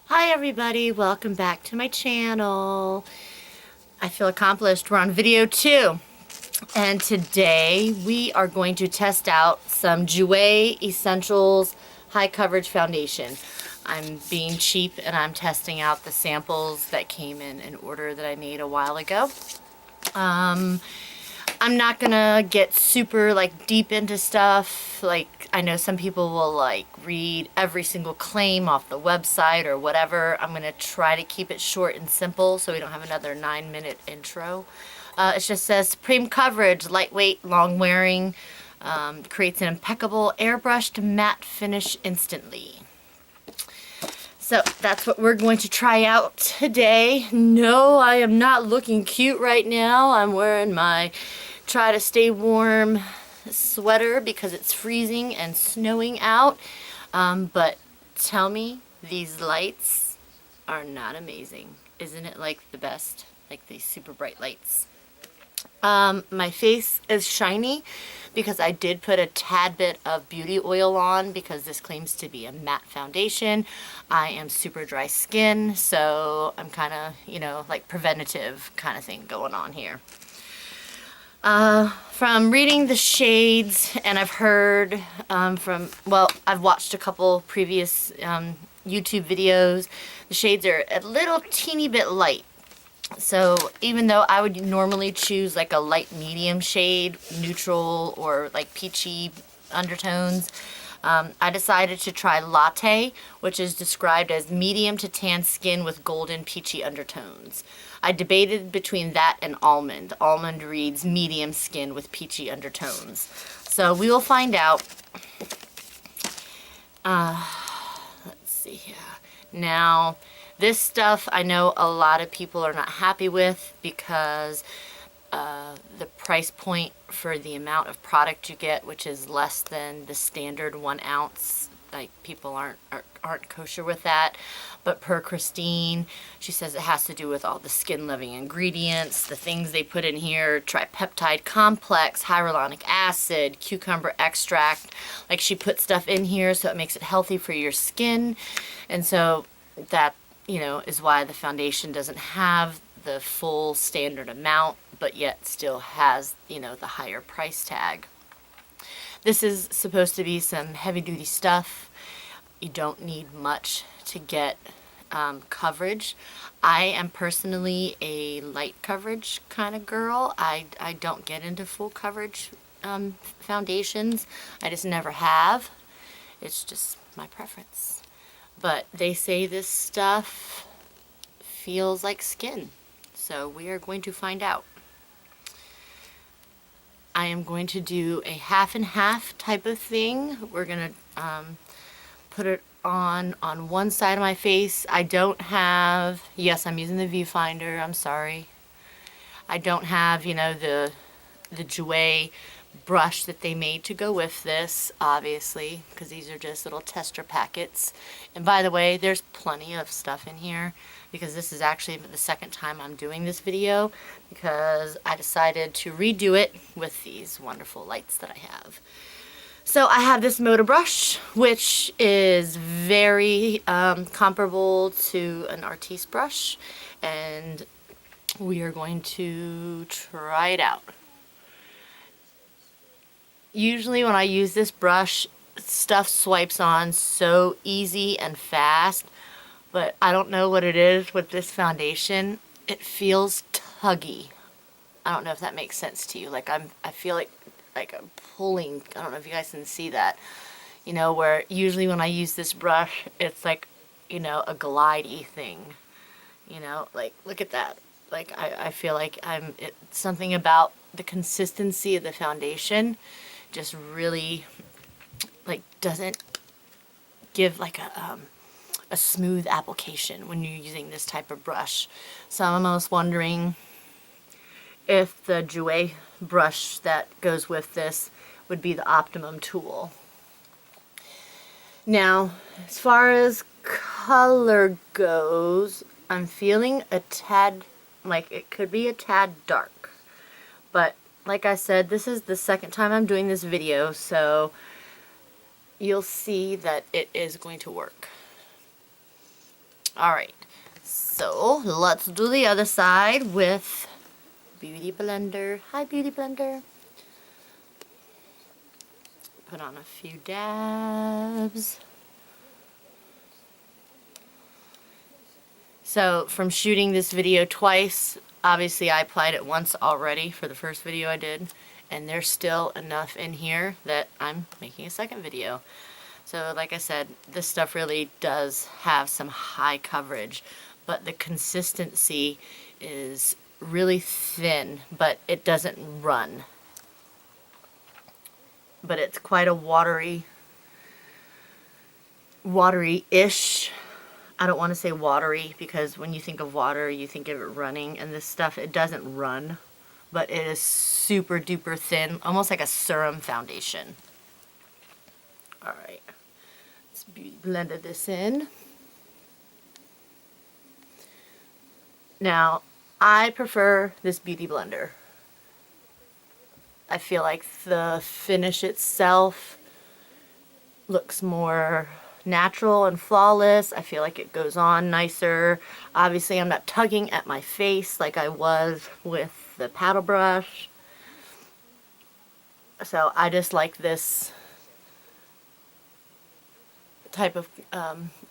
Hi everybody, welcome back to my channel. I feel accomplished. We're on video 2. And today we are going to test out some Jouer Essentials High Coverage Foundation. I'm being cheap and I'm testing out the samples that came in an order that I made a while ago. I'm not gonna get super deep into stuff. I know some people will read every single claim off the website or whatever. I'm gonna try to keep it short and simple so we don't have another 9-minute intro. It just says supreme coverage, lightweight, long wearing, creates an impeccable airbrushed matte finish instantly. So that's what we're going to try out today. No, I am not looking cute right now. I'm wearing my try to stay warm sweater because it's freezing and snowing out. But tell me, these lights are not amazing. Isn't it like the best? Like these super bright lights. My face is shiny because I did put a tad bit of beauty oil on because this claims to be a matte foundation. I am super dry skin, so I'm kind of, like preventative kind of thing going on here. From reading the shades, and I've heard I've watched a couple previous YouTube videos, the shades are a little teeny bit light. So even though I would normally choose like a light medium shade, neutral or like peachy undertones, I decided to try Latte, which is described as medium to tan skin with golden peachy undertones. I debated between that and Almond. Almond reads medium skin with peachy undertones. So we will find out. Let's see here. Now, this stuff I know a lot of people are not happy with because the price point for the amount of product you get, which is less than the standard 1 ounce. Like, people aren't kosher with that. But per Christine, she says it has to do with all the skin-loving ingredients, the things they put in here, tripeptide complex, hyaluronic acid, cucumber extract. Like, she put stuff in here so it makes it healthy for your skin. And so that, is why the foundation doesn't have the full standard amount, but yet still has, the higher price tag. This is supposed to be some heavy-duty stuff. You don't need much to get coverage. I am personally a light coverage kind of girl. I don't get into full coverage foundations. I just never have. It's just my preference. But they say this stuff feels like skin. So we are going to find out. I am going to do a half and half type of thing. We're going to put it on one side of my face. I don't have, yes, I'm using the viewfinder, I'm sorry. I don't have, the Jouer brush that they made to go with this, obviously, because these are just little tester packets. And by the way, there's plenty of stuff in here because this is actually the second time I'm doing this video because I decided to redo it with these wonderful lights that I have. So I have this motor brush, which is very comparable to an artiste brush, and we are going to try it out. Usually when I use this brush, stuff swipes on so easy and fast, but I don't know what it is with this foundation. It feels tuggy. I don't know if that makes sense to you. I feel like I'm pulling. I don't know if you guys can see that. Where usually when I use this brush, it's like, a glidey thing. Look at that. I feel like it's something about the consistency of the foundation just really doesn't give a smooth application when you're using this type of brush. So I'm almost wondering if the Jouer brush that goes with this would be the optimum tool. Now, as far as color goes, I'm feeling a tad, it could be a tad dark. But like I said, this is the second time I'm doing this video, so you'll see that it is going to work. Alright, so let's do the other side with Beauty Blender. Hi, Beauty Blender. Put on a few dabs. So from shooting this video twice, obviously I applied it once already for the first video I did, and there's still enough in here that I'm making a second video. So like I said, this stuff really does have some high coverage, but the consistency is really thin, but it doesn't run. But it's quite a watery-ish. I don't want to say watery because when you think of water, you think of it running, and this stuff, it doesn't run, but it is super duper thin, almost like a serum foundation. Alright, let's blend this in. Now, I prefer this Beauty Blender. I feel like the finish itself looks more natural and flawless. I feel like it goes on nicer. Obviously, I'm not tugging at my face like I was with the paddle brush. So I just like this type of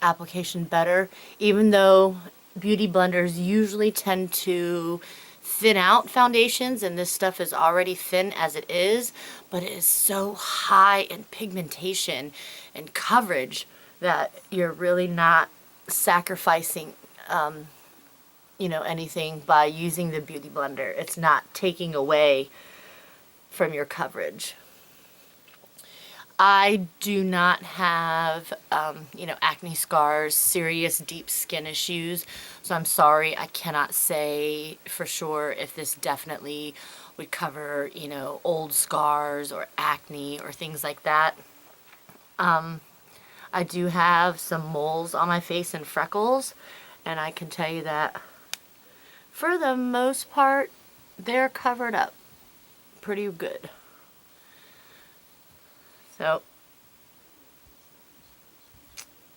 application better, even though beauty blenders usually tend to thin out foundations, and this stuff is already thin as it is, but it is so high in pigmentation and coverage that you're really not sacrificing you know, anything by using the beauty blender. It's not taking away from your coverage. I do not have, you know, acne scars, serious deep skin issues, so I'm sorry, I cannot say for sure if this definitely would cover, you know, old scars or acne or things like that. I do have some moles on my face and freckles, and I can tell you that for the most part, they're covered up pretty good. So,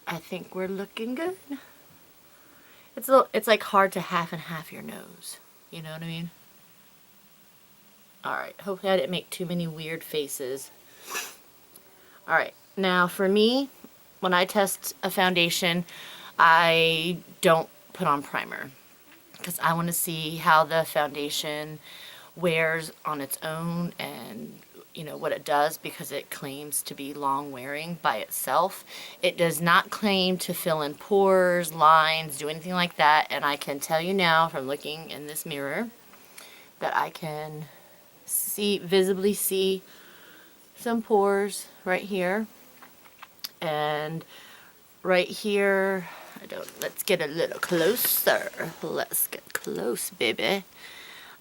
I think we're looking good. It's like hard to half and half your nose. You know what I mean? Alright, hopefully I didn't make too many weird faces. Alright, now for me, when I test a foundation, I don't put on primer, because I want to see how the foundation wears on its own and you know what it does, because it claims to be long wearing by itself. It does not claim to fill in pores, lines, do anything like that, and I can tell you now from looking in this mirror that I can visibly see some pores right here and right here. Let's get a little closer. Let's get close, baby.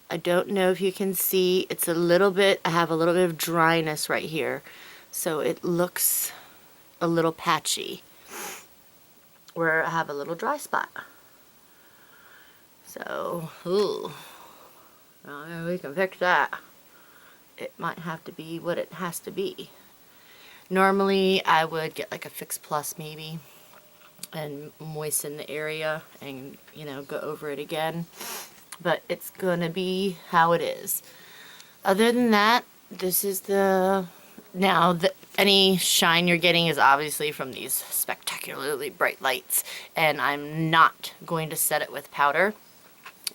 I don't know if you can see, it's a little bit, I have a little bit of dryness right here, so it looks a little patchy where I have a little dry spot. So, ooh, well, we can fix that. It might have to be what it has to be. Normally I would get like a Fix Plus maybe and moisten the area and, you know, go over it again. But it's gonna be how it is. Other than that, this is any shine you're getting is obviously from these spectacularly bright lights, and I'm not going to set it with powder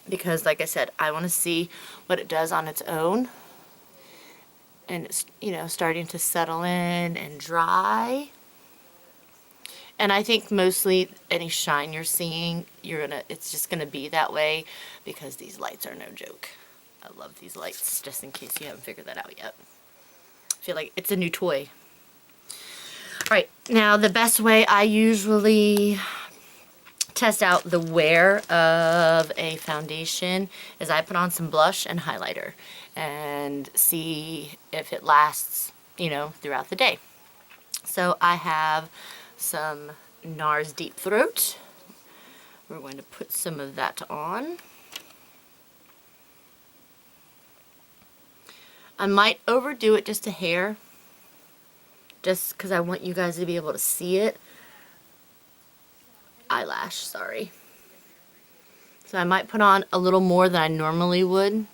because, like I said, I want to see what it does on its own, and it's, you know, starting to settle in and dry. And I think mostly any shine you're seeing, it's just gonna be that way because these lights are no joke. I love these lights, just in case you haven't figured that out yet. I feel like it's a new toy. Alright, now the best way I usually test out the wear of a foundation is I put on some blush and highlighter and see if it lasts, you know, throughout the day. So I have some NARS Deep Throat. We're going to put some of that on. I might overdo it just a hair, just because I want you guys to be able to see it. eyelash, sorry. So I might put on a little more than I normally would.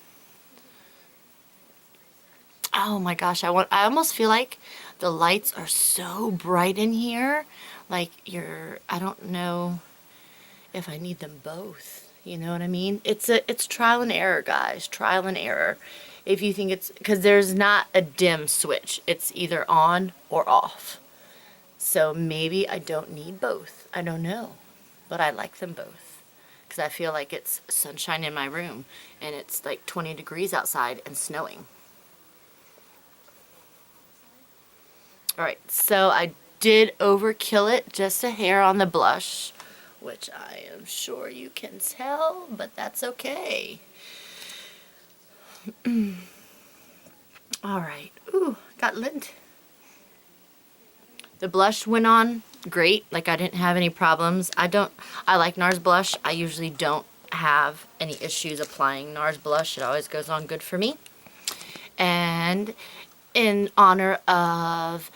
Oh my gosh, I almost feel like the lights are so bright in here. Like I don't know if I need them both. You know what I mean? It's trial and error, guys. Trial and error. If you think because there's not a dim switch. It's either on or off. So maybe I don't need both. I don't know. But I like them both. Because I feel like it's sunshine in my room. And it's like 20 degrees outside and snowing. Alright, so I did overkill it just a hair on the blush. Which I am sure you can tell. But that's okay. Alright. Ooh, got lint. The blush went on great. Like I didn't have any problems. I like NARS blush. I usually don't have any issues applying NARS blush. It always goes on good for me. And in honor of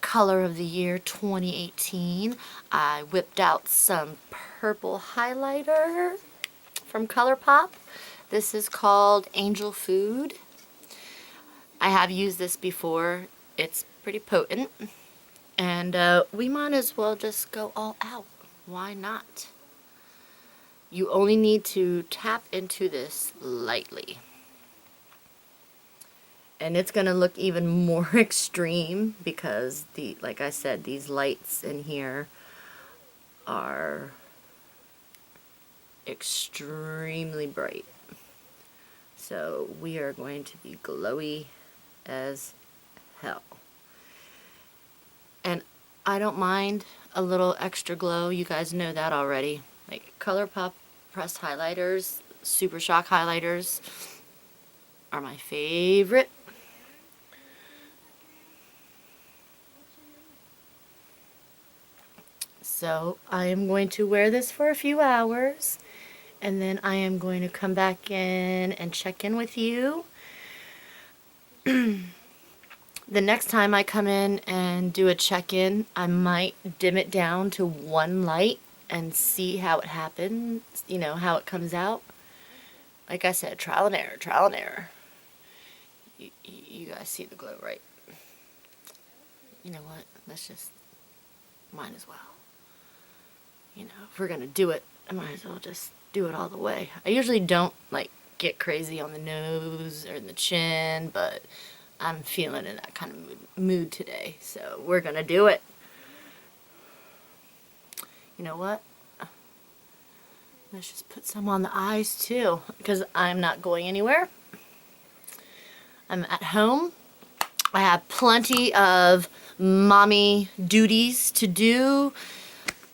Color of the Year 2018, I whipped out some purple highlighter from ColourPop. This is called Angel Food. I have used this before. It's pretty potent. And we might as well just go all out. Why not? You only need to tap into this lightly. And it's going to look even more extreme because, like I said, these lights in here are extremely bright. So we are going to be glowy as hell. And I don't mind a little extra glow. You guys know that already. Like ColourPop pressed highlighters, Super Shock highlighters are my favorite. So I am going to wear this for a few hours. And then I am going to come back in and check in with you. The next time I come in and do a check-in, I might dim it down to one light and see how it happens, you know, how it comes out. Like I said, trial and error, trial and error. You guys see the glow, right? You know what? Let's just, might as well. You know, if we're going to do it, I might as well just do it all the way. I usually don't, like, get crazy on the nose or the chin, but I'm feeling in that kind of mood today, so we're gonna do it. You know what? Let's just put some on the eyes too, because I'm not going anywhere. I'm at home. I have plenty of mommy duties to do.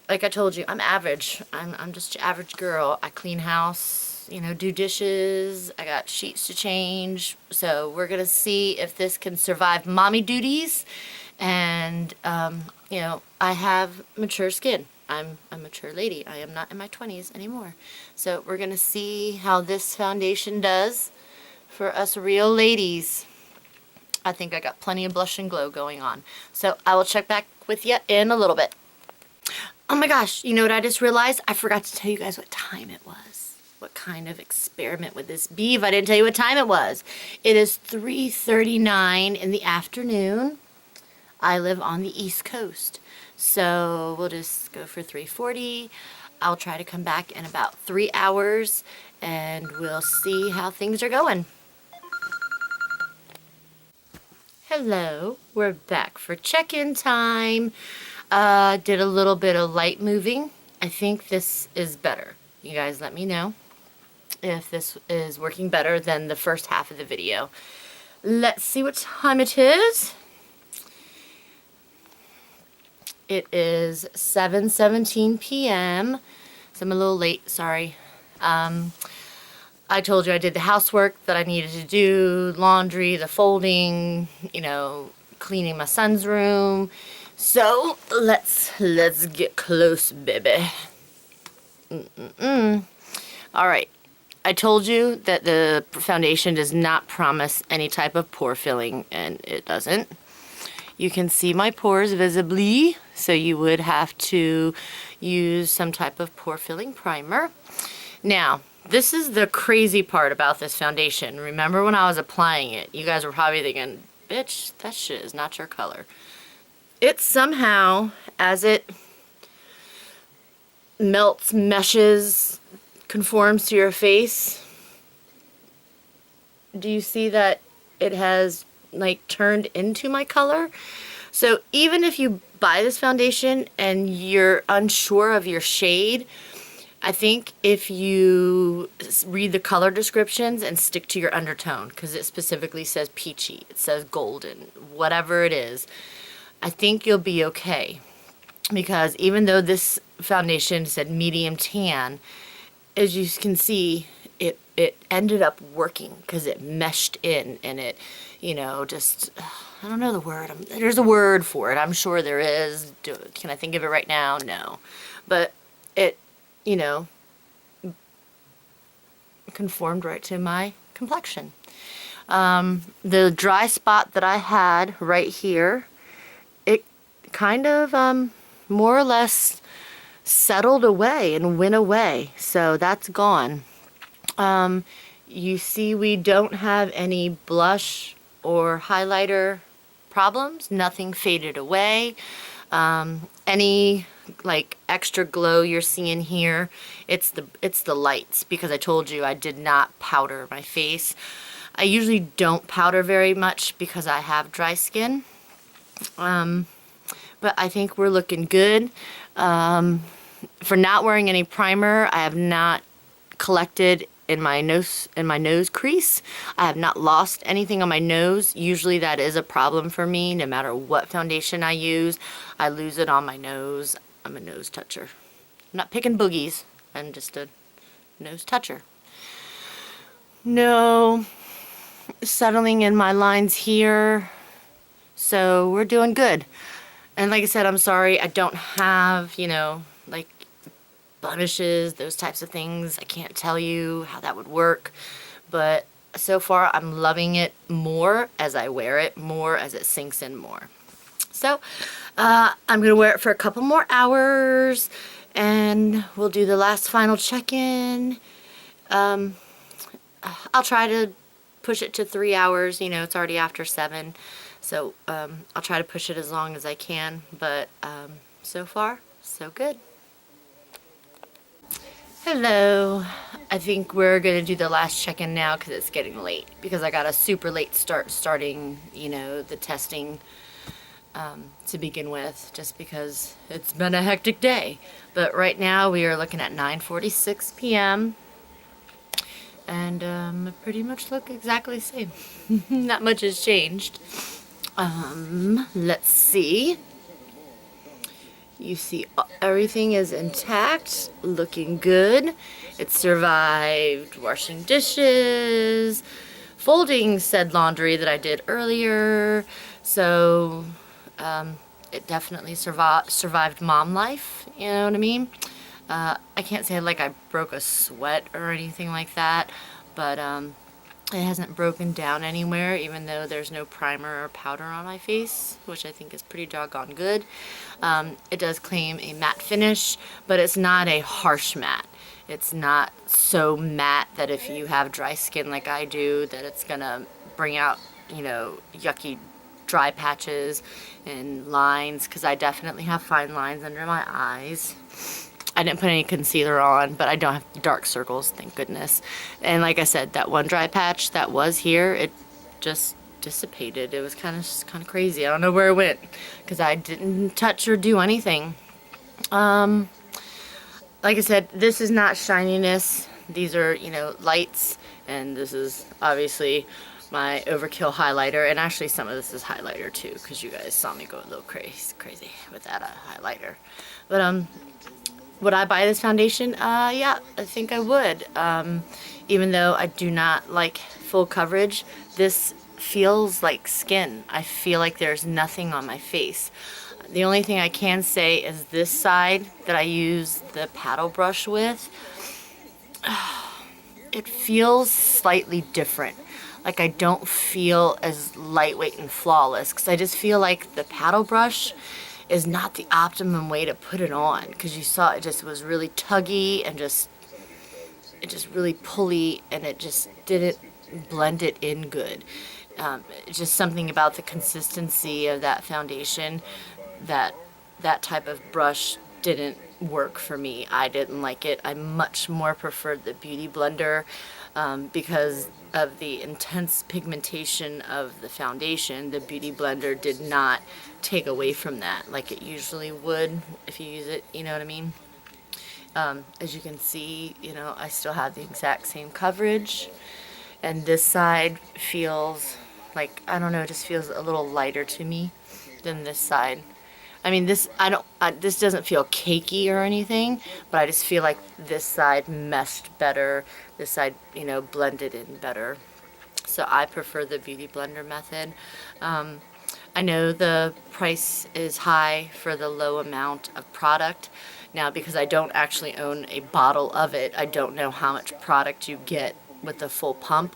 Like I told you, I'm average. I'm just an average girl. I clean house, you know, do dishes. I got sheets to change. So we're going to see if this can survive mommy duties. And, you know, I have mature skin. I'm a mature lady. I am not in my 20s anymore. So we're going to see how this foundation does for us real ladies. I think I got plenty of blush and glow going on. So I will check back with you in a little bit. Oh my gosh, you know what I just realized? I forgot to tell you guys what time it was. What kind of experiment would this be if I didn't tell you what time it was? It is 3:39 in the afternoon. I live on the East Coast. So we'll just go for 3:40. I'll try to come back in about 3 hours and we'll see how things are going. Hello, we're back for check-in time. Did a little bit of light moving. I think this is better. You guys let me know if this is working better than the first half of the video. Let's see what time it is. It is 7:17 p.m. So I'm a little late, sorry. I told you I did the housework that I needed to do, laundry, the folding, you know, cleaning my son's room. So let's get close, baby. All right. I told you that the foundation does not promise any type of pore filling, and it doesn't. You can see my pores visibly. so you would have to use some type of pore filling primer. Now, this is the crazy part about this foundation. Remember when I was applying it, you guys were probably thinking, bitch, that shit is not your color. It somehow, as it melts, meshes, conforms to your face, do you see that it has like turned into my color? So even if you buy this foundation and you're unsure of your shade, I think if you read the color descriptions and stick to your undertone, because it specifically says peachy, it says golden, whatever it is, I think you'll be okay. Because even though this foundation said medium tan, as you can see, it ended up working because it meshed in, and it, you know, just, I don't know the word. There's a word for it. I'm sure there is. Can I think of it right now? No. But it, you know, conformed right to my complexion. The dry spot that I had right here, it kind of more or less settled away and went away. So that's gone. You see we don't have any blush or highlighter problems. Nothing faded away. Any like extra glow you're seeing here, it's the lights, because I told you I did not powder my face. I usually don't powder very much because I have dry skin. But I think we're looking good. For not wearing any primer, I have not collected in my nose crease. I have not lost anything on my nose. Usually that is a problem for me. No matter what foundation I use, I lose it on my nose. I'm a nose toucher. I'm not picking boogies. I'm just a nose toucher. No settling in my lines here. So we're doing good. And like I said, I'm sorry I don't have, you know, like blemishes, those types of things. I can't tell you how that would work, but so far I'm loving it more as I wear it, more as it sinks in more. So I'm gonna wear it for a couple more hours and we'll do the last final check-in. I'll try to push it to 3 hours. You know, it's already after 7, so I'll try to push it as long as I can, but so far so good. Hello. I think we're going to do the last check-in now because it's getting late. Because I got a super late starting, you know, the testing to begin with. Just because it's been a hectic day. But right now we are looking at 9:46 p.m. And I pretty much look exactly the same. Not much has changed. Let's see. You see everything is intact, looking good. It survived washing dishes, folding said laundry that I did earlier. So it definitely survived mom life, you know what I mean? I can't say like I broke a sweat or anything like that, but it hasn't broken down anywhere, even though there's no primer or powder on my face, which I think is pretty doggone good. It does claim a matte finish, but it's not a harsh matte. It's not so matte that if you have dry skin like I do, that it's gonna bring out, you know, yucky dry patches and lines, because I definitely have fine lines under my eyes. I didn't put any concealer on, but I don't have dark circles, thank goodness. And like I said, that one dry patch that was here, it just dissipated. It was kind of crazy. I don't know where it went because I didn't touch or do anything. Like I said, this is not shininess. These are, you know, lights, and this is obviously my overkill highlighter, and actually some of this is highlighter too, because you guys saw me go a little crazy with that highlighter. But would I buy this foundation? Yeah, I think I would. Even though I do not like full coverage, this feels like skin. I feel like there's nothing on my face. The only thing I can say is this side that I use the paddle brush with, it feels slightly different. Like I don't feel as lightweight and flawless, because I just feel like the paddle brush is not the optimum way to put it on, because you saw it just was really tuggy and it just really pulley, and it just didn't blend it in good. Just something about the consistency of that foundation, that type of brush didn't work for me. I didn't like it. I much more preferred the Beauty Blender because of the intense pigmentation of the foundation. The Beauty Blender did not take away from that like it usually would if you use it, you know what I mean? As you can see, you know, I still have the exact same coverage, and this side feels like, I don't know, it just feels a little lighter to me than this side. I mean, this doesn't feel cakey or anything, but I just feel like this side meshed better. This side, you know, blended in better. So I prefer the Beauty Blender method. I know the price is high for the low amount of product. Now, because I don't actually own a bottle of it, I don't know how much product you get with the full pump,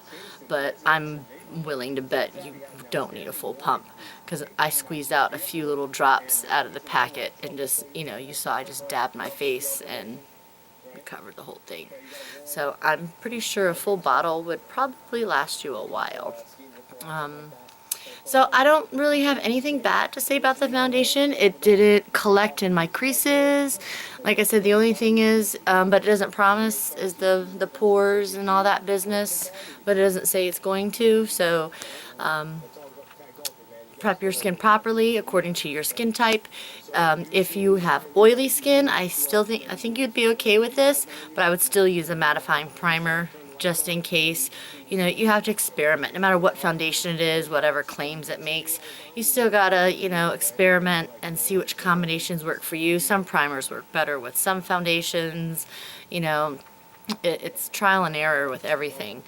but I'm willing to bet you don't need a full pump, because I squeezed out a few little drops out of the packet and just, you know, you saw I just dabbed my face and covered the whole thing. So I'm pretty sure a full bottle would probably last you a while. So I don't really have anything bad to say about the foundation. It didn't collect in my creases. Like I said, the only thing is, but it doesn't promise, is the pores and all that business, but it doesn't say it's going to. So prep your skin properly according to your skin type. If you have oily skin, I think you'd be okay with this, but I would still use a mattifying primer just in case. You know, you have to experiment. No matter what foundation it is, whatever claims it makes, you still gotta, you know, experiment and see which combinations work for you. Some primers work better with some foundations. You know, it's trial and error with everything.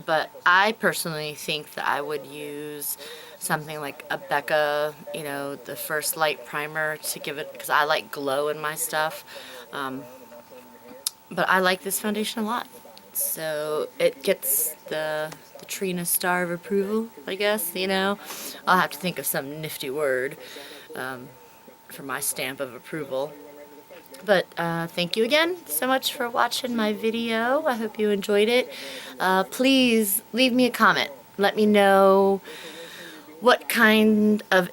But I personally think that I would use something like a Becca, you know, the First Light primer to give it, because I like glow in my stuff. But I like this foundation a lot. So it gets the Trina star of approval, I guess, you know. I'll have to think of some nifty word for my stamp of approval. But thank you again so much for watching my video. I hope you enjoyed it. Please leave me a comment. Let me know what kinds of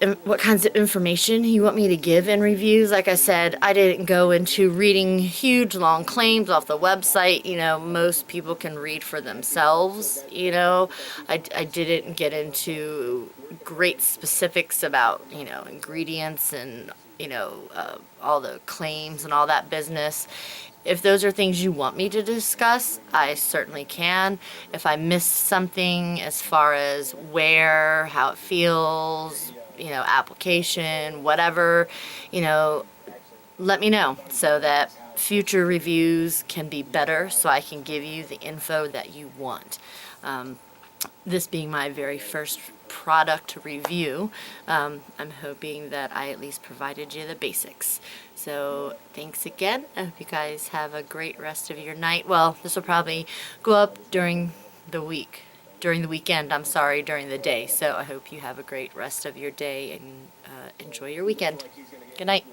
information you want me to give in reviews. Like I said, I didn't go into reading huge long claims off the website. You know, most people can read for themselves. You know, I didn't get into great specifics about, you know, ingredients and, you know, all the claims and all that business. If those are things you want me to discuss, I certainly can. If I missed something as far as wear, how it feels, you know, application, whatever, you know, let me know so that future reviews can be better, so I can give you the info that you want. This being my very first product review, I'm hoping that I at least provided you the basics. So thanks again. I hope you guys have a great rest of your night. Well, this will probably go up during the weekend, I'm sorry, during the day. So I hope you have a great rest of your day and enjoy your weekend. Good night.